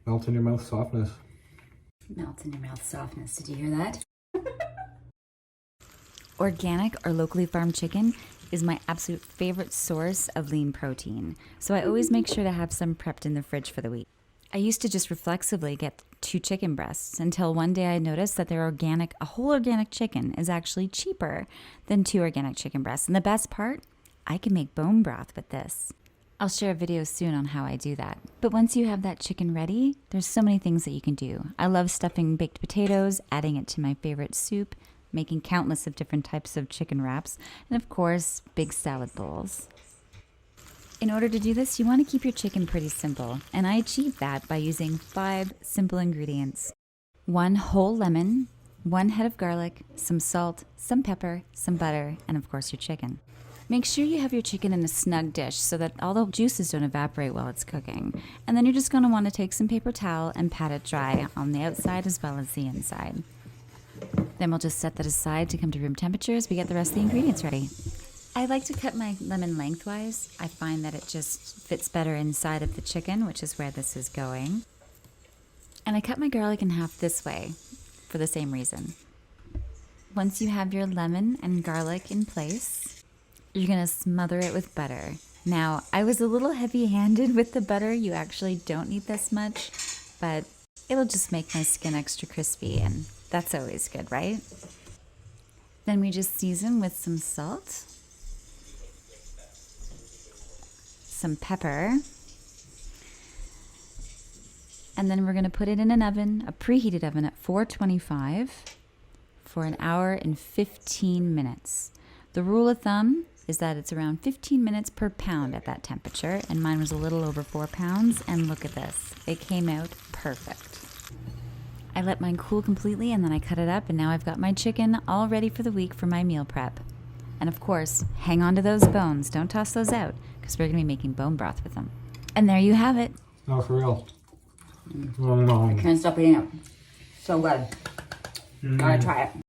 Melt in your mouth softness. Melt in your mouth softness. Did you hear that? Organic or locally farmed chicken is my absolute favorite source of lean protein, so I always make sure to have some prepped in the fridge for the week. I used to just reflexively get 2 chicken breasts until one day I noticed that a whole organic chicken is actually cheaper than 2 organic chicken breasts. And the best part, I can make bone broth with this. I'll share a video soon on how I do that. But once you have that chicken ready, there's so many things that you can do. I love stuffing baked potatoes, adding it to my favorite soup, making countless of different types of chicken wraps, and of course, big salad bowls. In order to do this, you want to keep your chicken pretty simple, and I achieve that by using 5 simple ingredients. 1 whole lemon, 1 head of garlic, some salt, some pepper, some butter, and of course your chicken. Make sure you have your chicken in a snug dish so that all the juices don't evaporate while it's cooking. And then you're just going to want to take some paper towel and pat it dry on the outside as well as the inside. Then we'll just set that aside to come to room temperature as we get the rest of the ingredients ready. I like to cut my lemon lengthwise. I find that it just fits better inside of the chicken, which is where this is going. And I cut my garlic in half this way for the same reason. Once you have your lemon and garlic in place, you're going to smother it with butter. Now, I was a little heavy-handed with the butter. You actually don't need this much, but it'll just make my skin extra crispy, and that's always good, right? Then we just season with some salt, some pepper, and then we're going to put it in an oven, a preheated oven at 425 for 1 hour and 15 minutes. The rule of thumb is that it's around 15 minutes per pound at that temperature, and mine was a little over 4 pounds, and look at this. It came out perfect. I let mine cool completely, and then I cut it up, and now I've got my chicken all ready for the week for my meal prep. And of course, hang on to those bones. Don't toss those out, because we're going to be making bone broth with them. And there you have it. No, for real. Oh, no. Can't stop eating it. So good. Gotta try it.